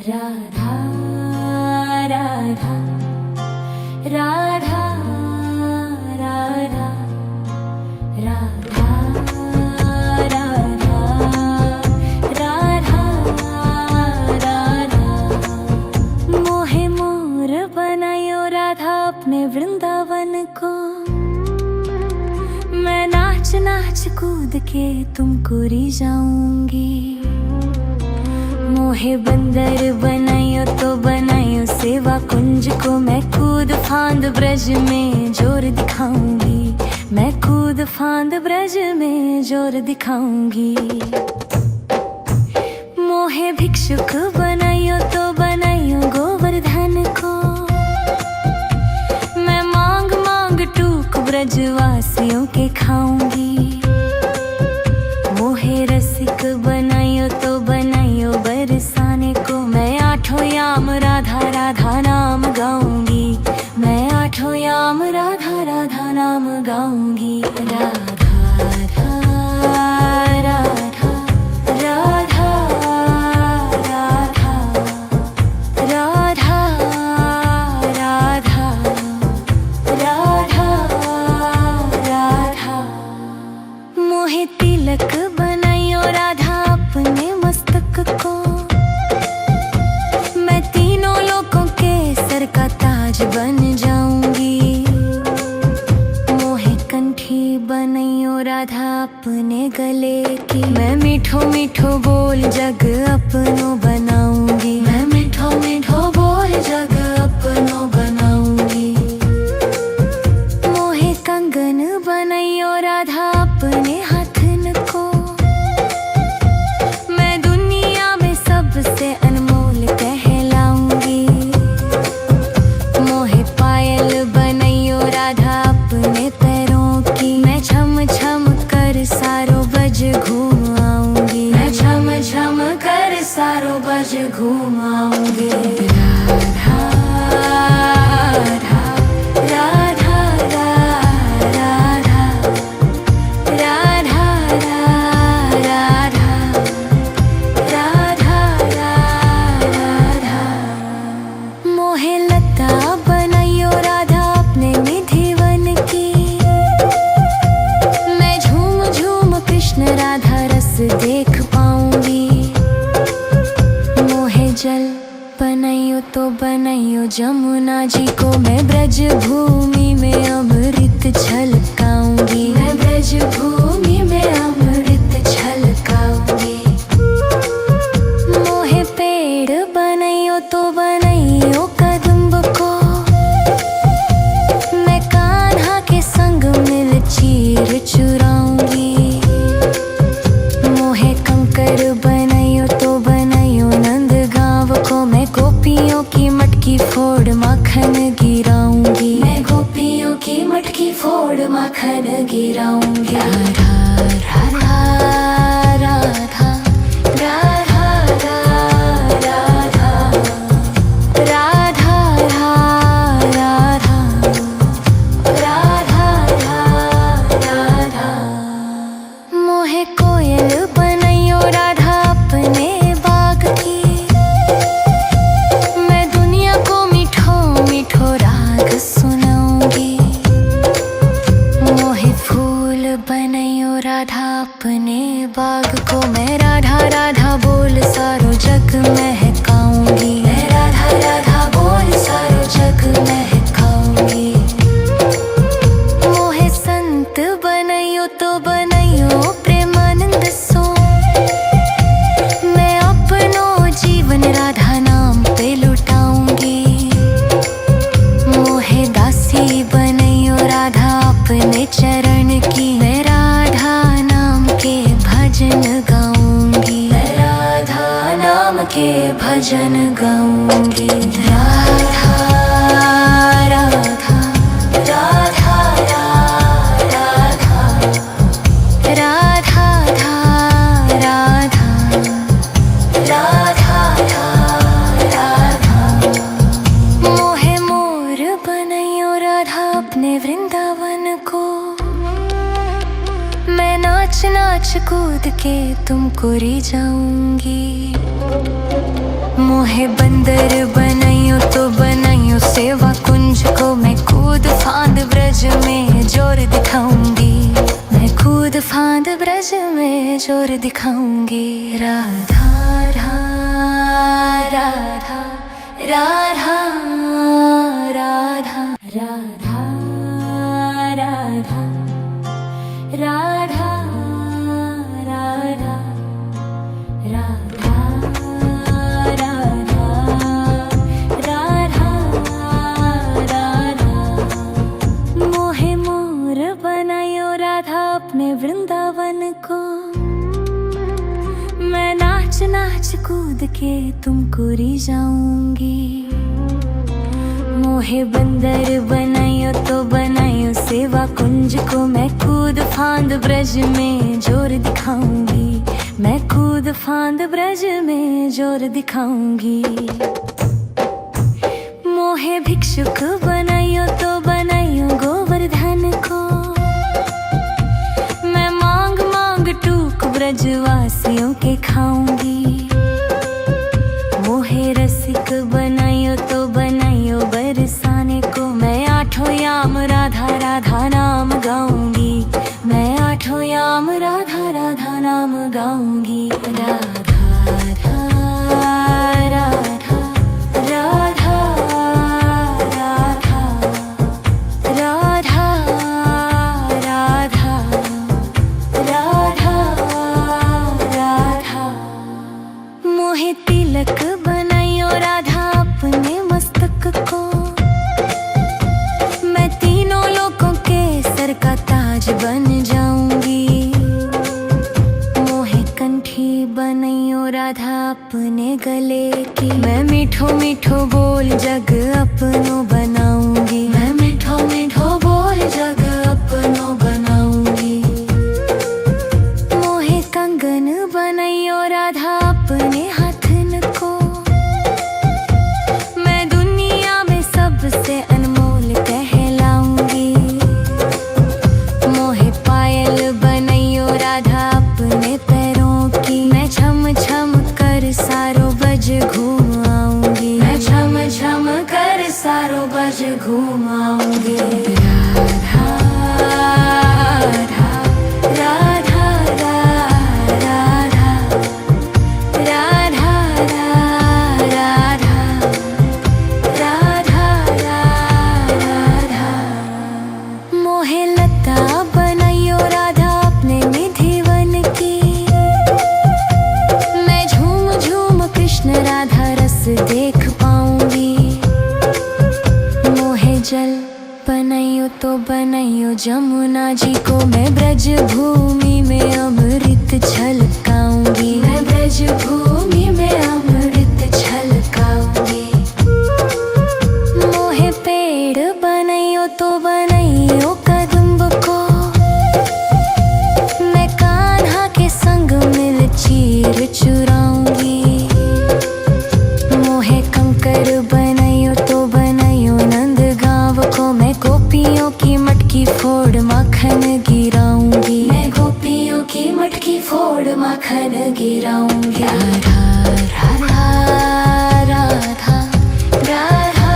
राधा राधा राधा राधा राधा राधा राधा राधा मोहे मोर बनायो राधा अपने वृंदावन को। मैं नाच नाच कूद के तुमको रिझाऊंगी। मोहे बंदर बनायो तो बनायो सेवा कुंज को। मैं कूद फांद ब्रज में जोर दिखाऊंगी। मैं कूद फांद ब्रज में जोर दिखाऊंगी। मोहे भिक्षुक बनायो तो बनायो गोवर्धन को। मैं मांग मांग टूक ब्रजवासियों के खाऊंगी। मोहे रसिक बनायो तो बनायो बरसाने को। मैं आठों याम राधा राधा नाम गाऊंगी। मैं आठों याम राधा राधा नाम गाऊंगी। राधा राधा राधा राधा राधा राधा राधा राधा। मोहे तिलक बनायो राधा अपने मस्तक को। मैं तीनों लोगों के सर का ताज बन जाऊंगी। मोहे कंठी बनायो राधा अपने गले की। मैं मीठो मीठो बोल जग अपनो बनाऊंगी। मैं मीठो मीठो बोल जग अपनो बनाऊंगी। मोहे कंगन बनायो राधा अपने हाथन को। मैं दुनिया में सबसे अनमोल कहलाऊंगी। मोहे पायल बनायो राधा अपने पैरों की। मैं छम छम कर सारो बज घूम आऊंगी। मैं छम छम कर सारो बज घूम आऊंगी। राधा राधा राधा राधा राधा राधा राधा राधा। मोहे लता बनायो राधा अपने निधिवन की। मैं झूम झूम कृष्ण राधा रस देख पाऊंगी। मोहे जल बनायो तो बनायो जमुना जी को। मैं ब्रज भूमि में अमृत छलकाऊंगी। मैं ब्रज भूमि में अमृत छलकाऊंगी। मोहे पेड़ बनायो तो बनायो कदम्ब को। मैं कान्हा के संग मिल चीर चुराऊंगी। मोहे कंकर बनायो तो बनायो नंद गांव को। मैं गोपियों की मटकी फोड़ माखन गिराऊंगी। मैं गोपियों की मटकी फोड़ माखन गिराऊंगी। राधा राधा राधा राधा राधा राधा राधा राधा राधा। मोहे कोयल बनायो राधा अपने बाग की। मैं दुनिया को मीठो मीठो राग सुनाऊंगी। मोहे फूल बनायो राधा अपने बाग को। मैं राधा राधा बोल सारो जग महकाऊंगी। मैं राधा राधा बोल सारो जग महकाऊंगी। मोहे संत बनायो तो बनायो प्रेमानंद सो। मैं अपनो जीवन राधा नाम पे लुटाऊंगी। मोहे दासी बनायो राधा अपने चरण की। मैं राधा नाम के भजन गाऊंगी। मैं राधा नाम के भजन गाऊंगी। राधा राधा राधा राधा राधा राधा राधा। मोहे मोर बनायो राधा अपने वृंदावन को। मैं नाच नाच कूद के तुमको रिझाऊंगी। मोहे बंदर बनाइयो तो बनाइयो सेवा कुंज को, मैं कूद फांद ब्रज में जोर दिखाऊंगी। मैं कूद फांद ब्रज में जोर दिखाऊंगी। राधा राधा राधा राधा राधा राधा राधा राधा राधा राधा राधा राधा। मोहे मोर बनायो राधा अपने वृंदावन को, मैं नाच नाच कूद के तुमको रिझाऊंगी। मोहे बंदर बनाइयो तो बनाइयो सेवा कुंज को, मैं कूद फांद ब्रज में जोर दिखाऊंगी। मैं कूद फांद ब्रज में जोर दिखाऊंगी। मोहे भिक्षुक बनाइयो तो बनाइयो गोवर्धन को, मैं मांग मांग टूक ब्रजवासियों के खाऊंगी। मोहे रसिक बनाइयो तो बनाइयो बरसाने को, मैं आठों याम राधा राधा नाम गाऊंगी। मैं आठों याम राधा राधा नाम गाऊंगी। राधा राधा राधा राधा राधा राधा राधा राधा राधा। मोहे तिलक बनाइयो राधा अपने मस्तक को, मैं तीनों लोगों के सर का ताज बन जाऊंगी। मोहे कंठी बनाइयो राधा अपने गले की, मैं मीठो मीठो बोल जग अपनो बनाऊंगी। मैं मीठो मीठो बोल जग अपनो बनाऊंगी। मोहे कंगन बनाइयो राधा अपने हाथन को, मैं दुनिया में सबसे अनमोल कहलाऊंगी। मोहे पायल बनाइयो राधा अपने पैरों की, मैं छम छम कर सारो बज घूम आऊंगी। मैं छम छम कर सारो बज घूम आऊंगी। राधा राधा राधा राधा राधा राधा राधा राधा। मोहे लता बनाइयो राधा अपने निधि वन की, मैं झूम झूम कृष्ण राधा रस देख पाऊंगी। मोहे जल बनाइयो तो बनाइयो जमुना जी को, मैं ब्रज भूमि में अमृत छलकाऊंगी। मैं ब्रज भूमि में अमृत छलकाऊंगी। मोहे पेड़ बनाइयो तो बनाइयो कदम्ब को, मैं कान्हा के संग मिल चीर चुराऊंगी। मोहे कंकर बनाइयो तो बनाइयो नंद गांव को, मैं गोपियों की मटकी फोड़ माखन गिराऊंगी। मैं गोपियों की मटकी फोड़ माखन गिराऊंगी। राधा राधा राधा राधा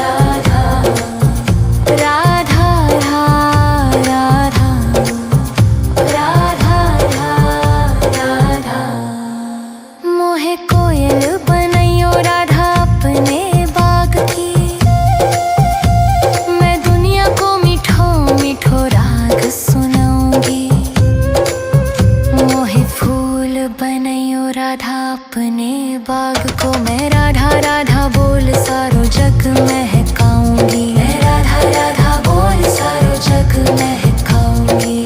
राधा राधा राधा राधा राधा। मोहे कोयल बनाइयो राधा अपने बाग की, मैं दुनिया को मीठो मीठो राग सुनाऊंगी। मोहे फूल बनाइयो राधा अपने बाग को, मैं राधा राधा बोल सारो जग महकाऊंगी। मैं राधा राधा बोल सारो जग महकाऊंगी।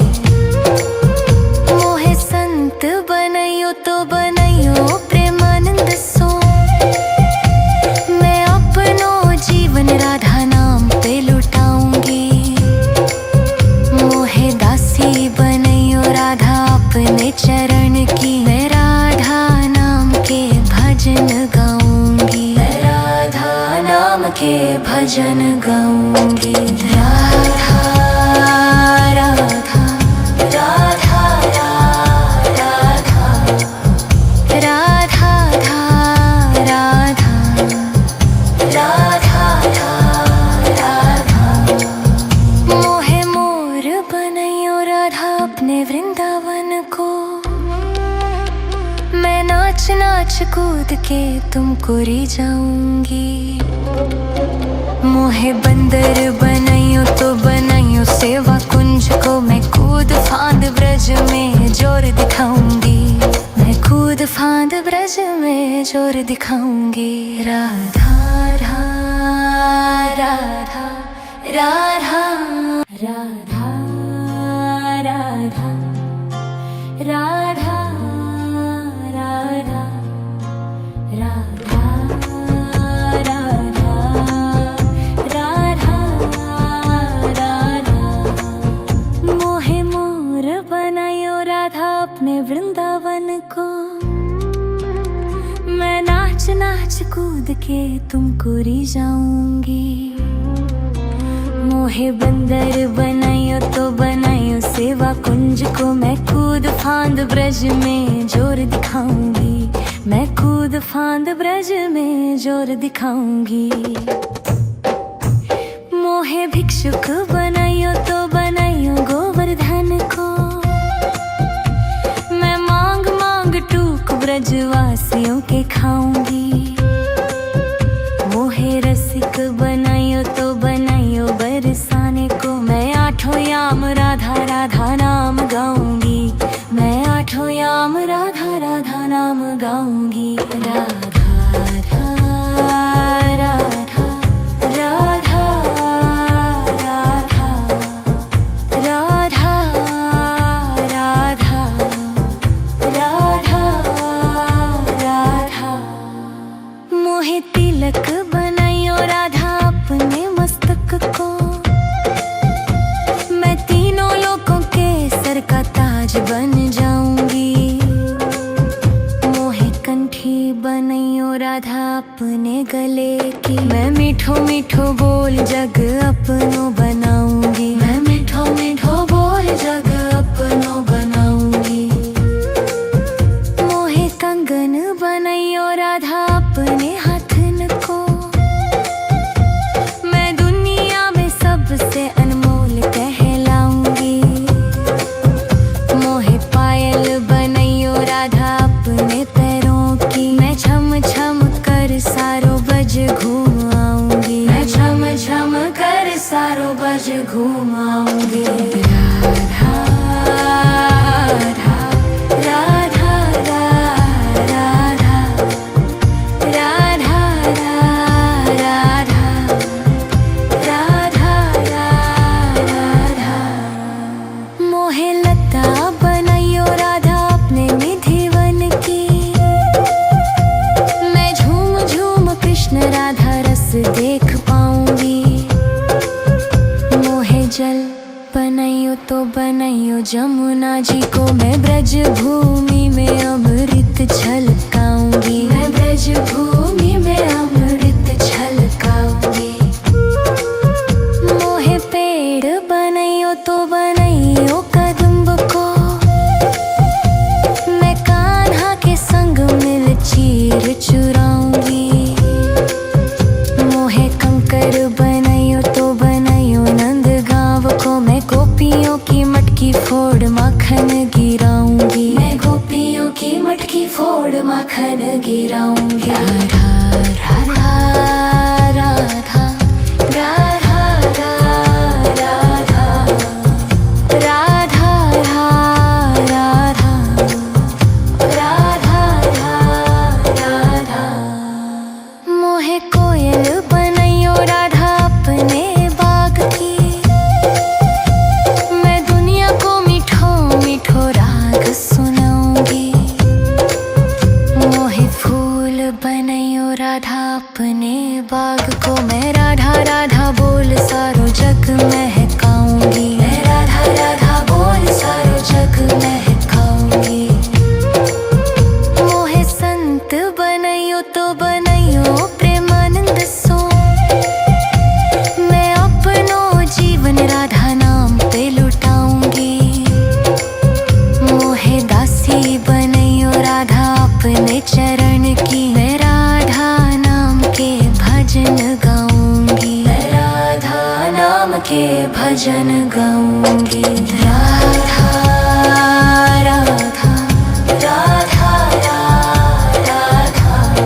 मोहे संत बनाइयो तो बनाइयो प्रेमानंद सो, मैं अपनो जीवन राधा नाम पे लुटाऊंगी। मोहे दासी बनाइयो राधा अपने चरण की, मैं राधा नाम के भजन गाऊंगी। मैं राधा नाम के भजन गाऊंगी। राधा राधा राधा कूद के तुमको री जाऊंगी। मोहे बंदर बनाइयो तो बनाइयो सेवा कुंज को, मैं कूद फांद ब्रज में जोर दिखाऊंगी। मैं कूद फांद ब्रज में जोर दिखाऊंगी। राधा राधा राधा राधा राधा राधा राधा राधा राधा राधा राधा। मोहे मोर बनायो राधा अपने वृंदावन को, मैं नाच नाच कूद के तुमको री जाऊंगी। मोहे बंदर बनायो तो बनायो सेवा कुंज को, मैं कूद फांद ब्रज में जोर दिखाऊंगी। मैं कूद फांद ब्रज में जोर दिखाऊंगी। मोहे भिक्षुक बनायो तो बनायो गोवर्धन को, मैं मांग मांग टूक ब्रजवासियों के खाऊंगी। मोहे रसिक बनायो तो बनायो बरसाने को, मैं आठों याम राधा राधा नाम गाऊंगी। मैं आठों याम राधा राधा नाम गाऊंगी। राधा राधा राधा राधा राधा राधा राधा राधा। मोहे तिलक बनायो राधा अपने मस्तक को, मैं तीनों लोगों के सर का ताज बन जाऊंगी। मोहे कंठी बनायो राधा अपने गले की, मैं मीठो मीठो बोल जग अपनो बनाऊंगी। मैं मीठो मीठो बोल जग अपनो बनाऊंगी। मोहे कंगन बनायो राधा अपने हाथन को, मैं दुनिया में सबसे अनमोल कहलाऊंगी। मोहे पायल बनायो राधा अपने पैरों की, मैं छम छम कर सारो बज घूम आऊंगी। मैं छम छम कर सारो बज घूम आऊंगी। राधा राधा राधा राधा राधा राधा राधा। मोहे लता बनायो राधा अपने निधिवन की, मैं झूम झूम कृष्ण राधा रस देख पाऊंगी। मोहे जल बनायो तो बनायो जमुना जी को, मैं ब्रज भूमि में अमृत छलकाऊंगी। मैं ब्रज भूमि में अमृत छलकाऊंगी। मोहे पेड़ बनायो तो बनायो कदम्ब को, मैं कान्हा के संग मिल चीर चुराऊंगी। मोहे कंकर बनायो तो बनायो नंद गांव को, मैं गोपियों की मटकी फोड़ माखन गिराऊंगी। मैं गोपियों की मटकी फोड़ माखन गिराऊंगी। राधा राधा राधा राधा राधा राधा राधा राधा। मोहे कोयल बनायो राधा अपने बाग की, मैं दुनिया को मीठो मीठो राग सुनाऊंगी। मोहे फूल बनायो राधा अपने बाग को, मैं राधा राधा बोल सारो जग महकाऊंगी। मैं राधा राधा बोल सारो जग महकाऊंगी। मोहे संत बनायो तो बनायो प्रेमानंद सो, मैं अपनो जीवन राधा नाम पे लुटाऊंगी। मोहे दासी बनायो राधा अपने चरण की, मैं राधा नाम के भजन गाऊंगी। मैं राधा नाम के भजन गाऊंगी। राधा राधा राधा राधा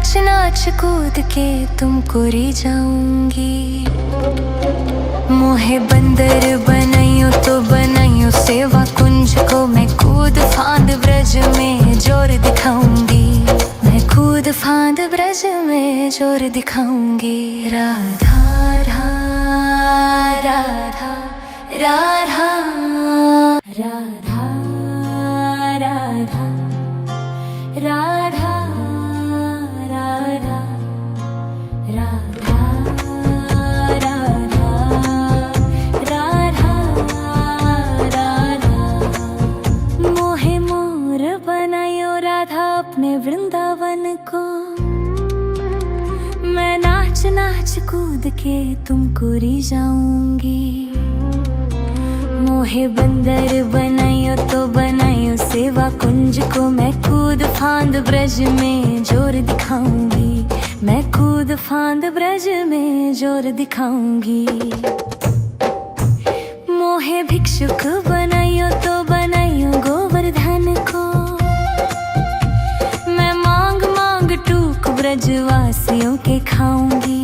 नाच नाच कूद के तुमको री जाऊंगी। मोहे बंदर बनाइयो तो बनाइयो सेवा कुंज को, मैं कूद फांद ब्रज में जोर दिखाऊंगी। मैं कूद फांद ब्रज में जोर दिखाऊंगी। राधा राधा राधा राधा राधा राधा राधा राधा राधा राधा राधा। मोहे मोर बनायो राधा अपने वृंदावन को, मैं नाच नाच कूद के तुमको री जाऊंगी। मोहे बंदर बनाइयो तो बनाइयो सेवा कुंज को, मैं कूद फांद ब्रज में जोर दिखाऊंगी। मैं कूद फांद ब्रज में जोर दिखाऊंगी। मोहे भिक्षुक बनाइयो तो बनाइयो गोवर्धन को, मैं मांग मांग टूक ब्रजवासियों के खाऊंगी।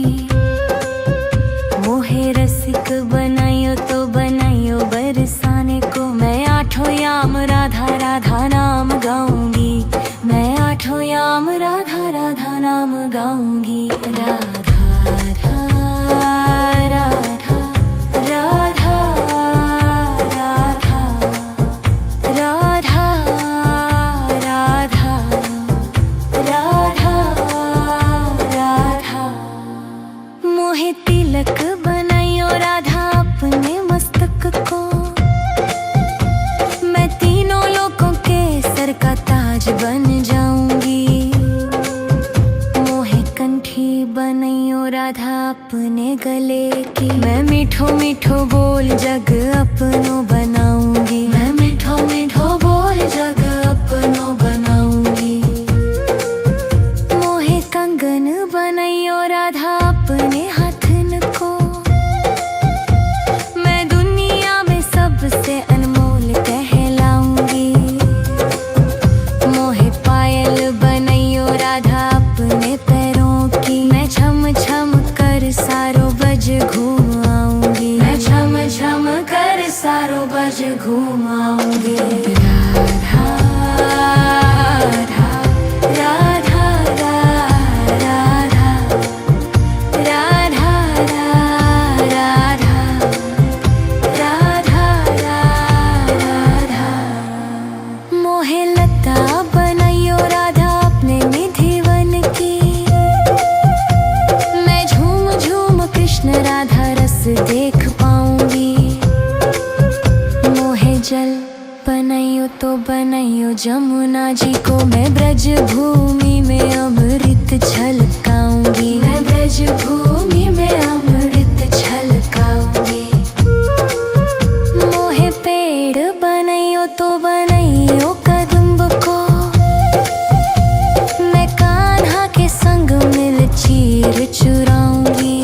मोहे रसिक बनाइयो तो बनाइयो बरसाने को, मैं आठों याम राधा राधा नाम गाऊंगी। मैं आठों याम राधा राधा नाम गाऊंगी। राधा राधा राधा राधा राधा राधा राधा राधा। मोहे तिलक बनाइयो राधा अपने मस्तक को, मैं तीनों लोगों के सर का ताज बन जाऊंगी। मोहे कंठी बनाइयो राधा अपने गले की, मैं मीठो मीठो बोल जग अपनो बनाऊंगी। मैं मीठो मीठो बोल जग अपनो बनाऊंगी। मोहे कंगन बनाइयो राधा अपने हाथन को, मैं दुनिया में सबसे अनमोल कहलाऊंगी। मोहे पायल बनाइयो राधा अपने पैरों की, मैं छम छम कर सारो बज घूम आऊंगी। मैं छम छम कर सारो बज घूम आऊंगी। राधा राधा राधा राधा राधा राधा राधा। मोहे लता बनाइयो राधा अपने निधिवन की, मैं झूम झूम कृष्ण राधा रस देख पाऊंगी। मोहे जल बनाइयो तो बनाइयो जमुना जी को, मैं ब्रज भूमि में अमृत छलकाऊंगी। मैं ब्रज भूमि में अमृत छलकाऊंगी। मोहे पेड़ बनाइयो तो बनाइयो कदम्ब को, मैं कान्हा के संग मिल चीर चुराऊंगी।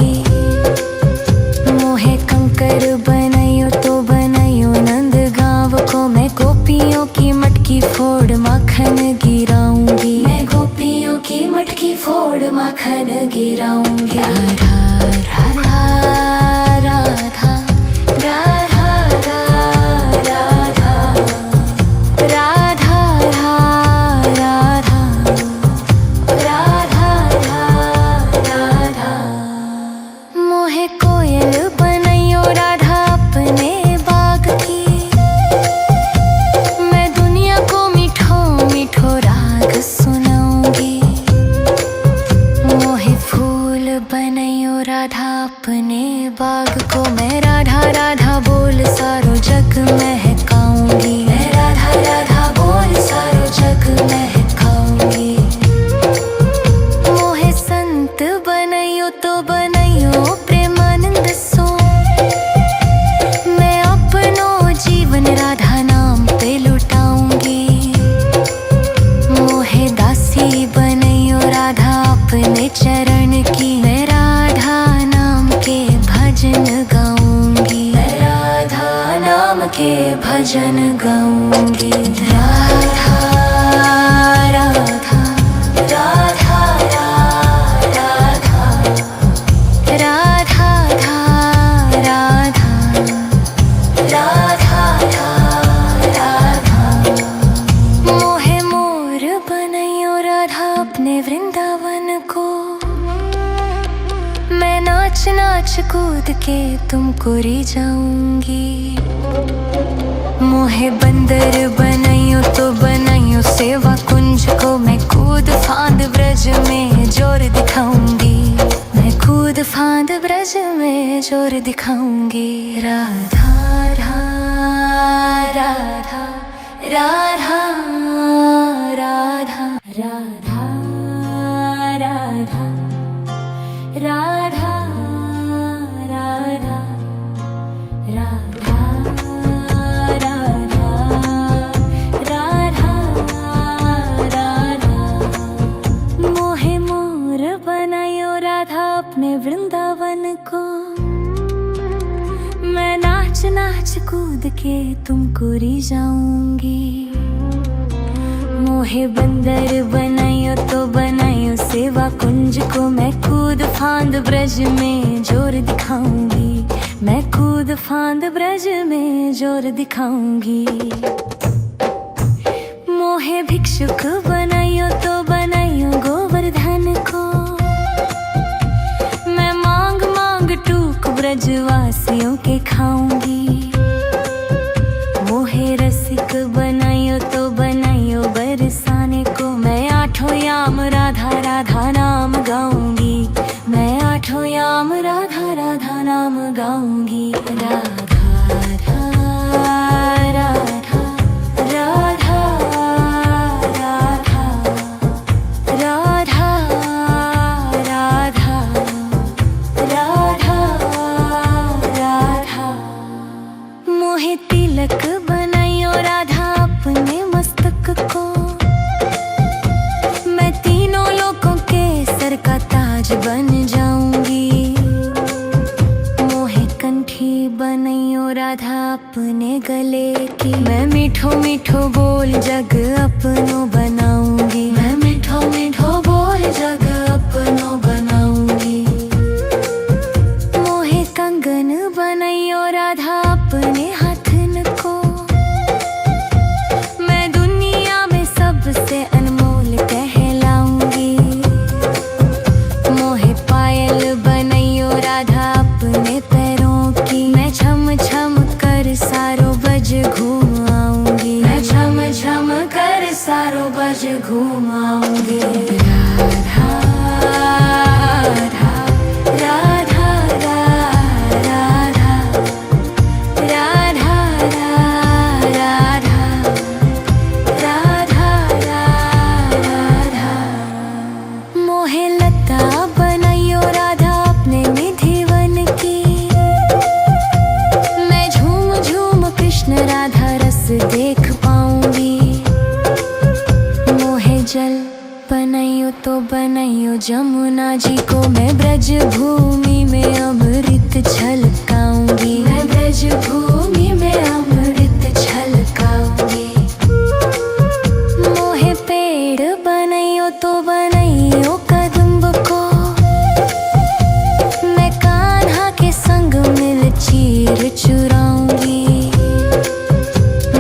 मोहे कंकर बनाइयो तो बनाइयो नंद गांव को, मैं गोपियों की मटकी फोड़ माखन गिराऊंगी। मैं गोपियों की मटकी फोड़ माखन गिराऊंगी। राधा राधा राधा राधा राधा राधा राधा राधा राधा। मोहे कोयल बनाइयो राधा अपने बाग की, मैं दुनिया को मीठो मीठो राग सुनाऊंगी। मोहे फूल बनाइयो राधा अपने बाग को, मैं राधा राधा बोल सारो जग महकाऊंगी। मैं राधा राधा बोल सारो जग महकाऊंगी। मोहे संत बनाइयो तो बनाइयो प्रेमानंद सो, मैं अपनो जीवन राधा नाम पे लुटाऊंगी। मोहे दासी बनाइयो राधा अपने चरण की, मैं राधा नाम के भजन गाऊंगी। मैं राधा नाम के भजन गाऊंगी। राधा राधा राधा राधा वृंदावन को। मैं नाच नाच कूद के तुमको री जाऊंगी। मोहे बंदर बनाइयो तो बनाइयो सेवा कुंज को। मैं कूद फांद ब्रज में जोर दिखाऊंगी। मैं कूद फांद ब्रज में जोर दिखाऊंगी। राधा राधा राधा राधा राधा राधा राधा राधा राधा राधा राधा। मोहे मोर बनायो राधा अपने वृंदावन को। मैं नाच नाच कूद के तुमको री जाऊंगी। मोहे बंदर बनाइयो तो बनाइयो सेवा कुंज को। मैं कूद फांद ब्रज में जोर दिखाऊंगी। मैं कूद फांद ब्रज में जोर दिखाऊंगी। मोहे भिक्षुक बनाइयो तो बनाइयो गोवर्धन को। मैं मांग मांग टूक ब्रजवासियों के खाऊंगी। मोहे रसिक बनाइयो तो बनाइयो बरसाने को। मैं आठों याम राधा राधा नाम गाऊंगी। मैं आठों याम राधा राधा नाम गाऊंगी। राधा राधा राधा राधा राधा राधा राधा राधा। मोहे तिलक बनाइयो राधा अपने मस्तक को। मैं तीनों लोगों के सर का ताज बन जाऊंगी। मोहे कंठी बनाइयो राधा अपने गले की। मैं मीठो मीठो बोल जग अपनो बनाऊंगी। मैं मीठो मीठो बोल जग अपनो बनाऊंगी। मोहे कंगन बनाइयो राधा अपने हाथन को। मैं दुनिया में सबसे अनमोल कहलाऊंगी। मोहे पायल बनाइयो राधा अपने पैरों की। मैं छम छम कर सारो बज घूम आऊंगी। मैं छम छम कर सारो बज घूम आऊंगी। राधा राधा राधा राधा राधा राधा राधा राधा। मोहे लता बनाइयो राधा अपने निधिवन की। मैं झूम झूम कृष्ण राधा रस देख पाऊंगी। मोहे जल बनाइयो तो बनाइयो जमुना जी को। मैं ब्रज भूमि में अमृत छलकाऊंगी। मैं ब्रज भूमि में अमृत छलकाऊंगी। मोहे पेड़ बनाइयो तो बनाइयो कदम्ब को। मैं कान्हा के संग मिल चीर चुराऊंगी।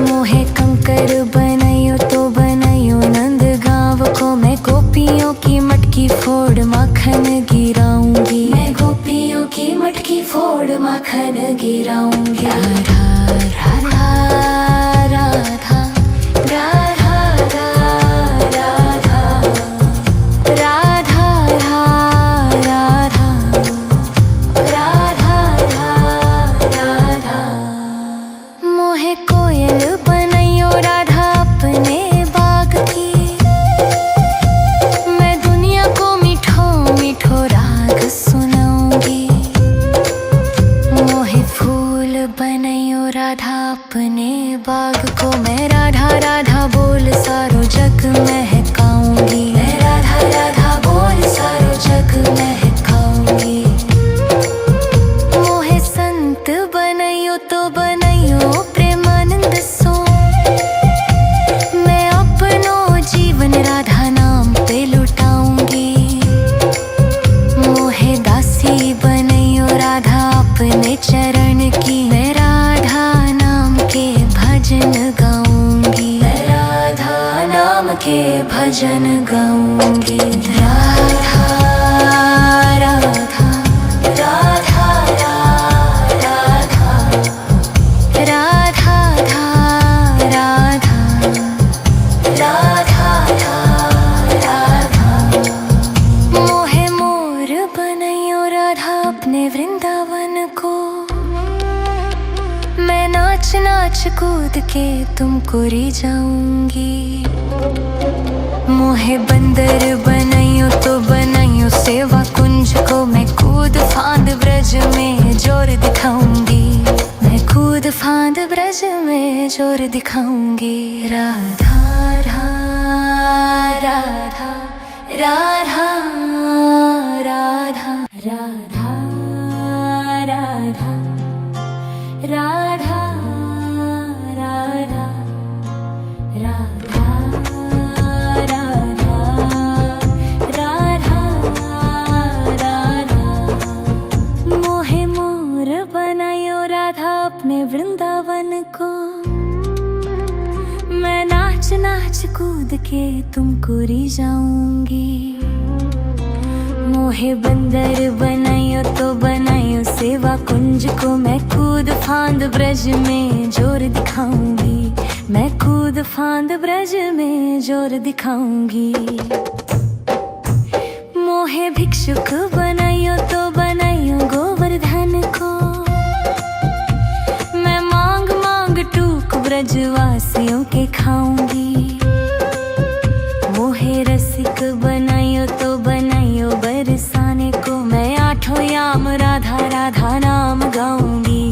मोहे कंकर बनाइयो तो बनाइयो नंद गाँव को। मैं गोपियों की मटकी फोड़ माखन गिराऊंगी। मैं गोपियों की मटकी फोड़ माखन गिराऊंगी। राधा राधा राधा राधा राधा राधा राधा राधा राधा। मोहे कोयल बनाइयो राधा अपने बाग की। मैं दुनिया को मीठो मीठो राग सुनाऊंगी। मोहे फूल बनाइयो राधा अपने बाग को। मैं राधा राधा बोल सारो जग महकाऊंगी। मैं राधा राधा बोल सारो जग महकाऊंगी। मोहे संत बनाइयो तो बनाइयो प्रेमानंद सो। मैं अपनो जीवन राधा नाम पे लुटाऊंगी। मोहे दासी बनाइयो राधा अपने चरण की। मैं राधा नाम के भजन गाऊंगी। मैं राधा नाम के भजन गाऊंगी। कूद के तुमको री जाऊंगी। मोहे बंदर बनाइयो तो बनाइयो सेवा कुंज को, मैं कूद फांद ब्रज में जोर दिखाऊंगी। मैं कूद फांद ब्रज में जोर दिखाऊंगी। राधा राधा राधा राधा राधा राधा राधा राधा राधा राधा राधा। मोहे मोर बनायो राधा अपने वृंदावन को, मैं नाच नाच कूद के तुमको री जाऊंगी। मोहे बंदर बनाइयो तो बनाइयो सेवा कुंज को, मैं कूद फांद ब्रज में जोर दिखाऊंगी। मैं कूद फांद ब्रज में जोर दिखाऊंगी। मोहे भिक्षुक बनाइयो तो बनाइयो गोवर्धन को, मैं मांग मांग टूक ब्रजवासियों के खाऊंगी। मोहे रसिक बनाइयो तो बनाइयो बरसाने को, मैं आठों याम राधा राधा नाम गाऊंगी।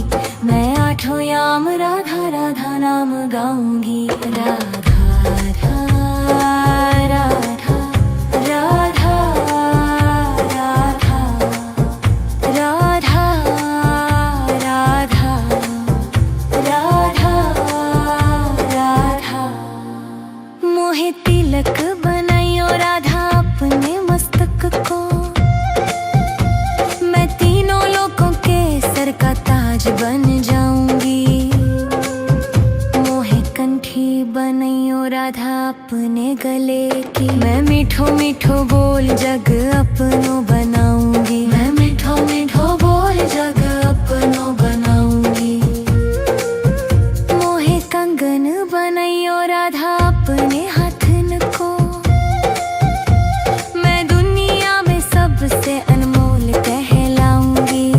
मैं आठों याम राधा राधा नाम गाऊंगी। राधा राधा राधा राधा राधा राधा राधा राधा। मोहे तिलक बनाइयो राधा अपने मस्तक को, मैं तीनों लोगों के सर का ताज बन जाऊंगी। मोहे कंठी बनाइयो राधा अपने गले की, मैं मीठो मीठो बोल जग अपनो बनाऊंगी। मैं मीठो मीठो बोल जग अपनो बनाऊंगी। मोहे कंगन बनाइयो राधा अपने हाथन को, मैं दुनिया में सबसे अनमोल कहलाऊंगी।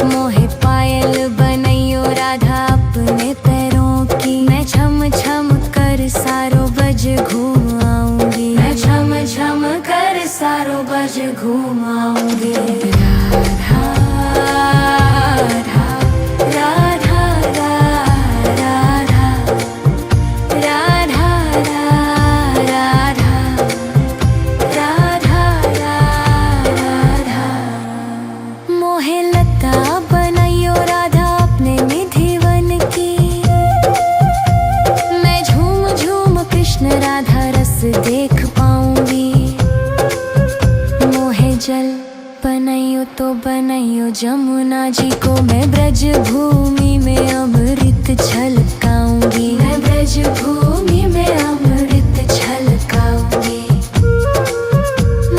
मोहे पायल बनाइयो राधा अपने पैरों की, मैं छम छम कर सारो बज घूम आऊंगी। मैं छम छम कर सारो बज घूम आऊंगी। राधा राधा राधा राधा राधा राधा राधा राधा। मोहे लता बनाइयो राधा अपने निधिवन की, मैं झूम झूम कृष्ण राधा रस देख पाऊंगी। मोहे जल बनाइयो तो बनाइयो जमुना जी को, मैं ब्रज भूमि में अमृत छलकाऊंगी। मैं ब्रज भूमि में अमृत छलकाऊंगी।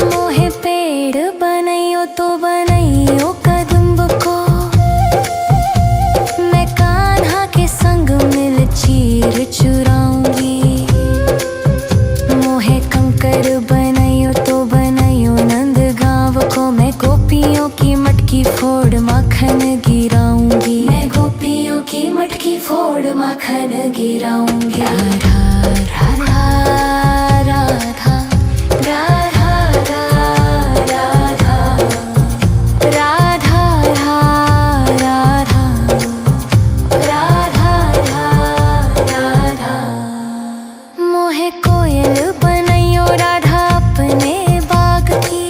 मोहे पेड़ बनाइयो तो बनाइयो कदम्ब को, मैं कान्हा के संग मिल चीर चुराऊंगी। मोहे कंकर बनाइयो तो बनाइयो नंद गांव को, मैं गोपियों की मटकी फोड़ माखन गिराऊंगी। मैं गोपियों की मटकी फोड़ माखन गिराऊंगी। राधा राधा राधा राधा राधा राधा राधा राधा राधा। मोहे कोयल बनाइयो राधा अपने बाग की,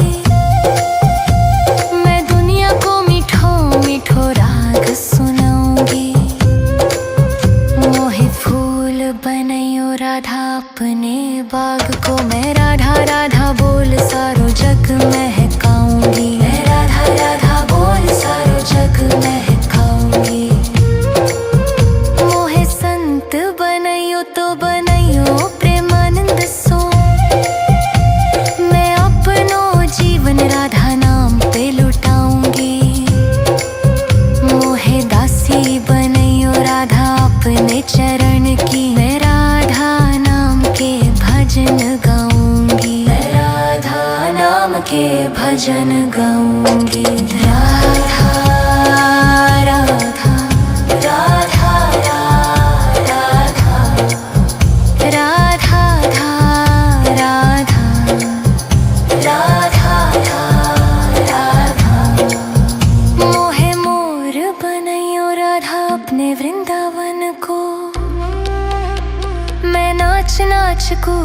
मैं दुनिया को मीठो मीठो राग सुनाऊंगी। मोहे फूल बनाइयो राधा अपने बाग को, मैं राधा राधा बोल सारो जग महकाऊंगी। मैं राधा राधा बोल सारो जग महकाऊंगी। मोहे संत बनाइयो तो बनाइयो प्रेमानंद सो, मैं अपनो जीवन राधा नाम पे लुटाऊंगी। मोहे दासी बनाइयो राधा अपने चरण की, मैं राधा नाम के भजन गाऊंगी। मैं राधा नाम के भजन गाऊंगी। राधा राधा राधा राधा अपने वृंदावन को। मैं नाच नाच कूद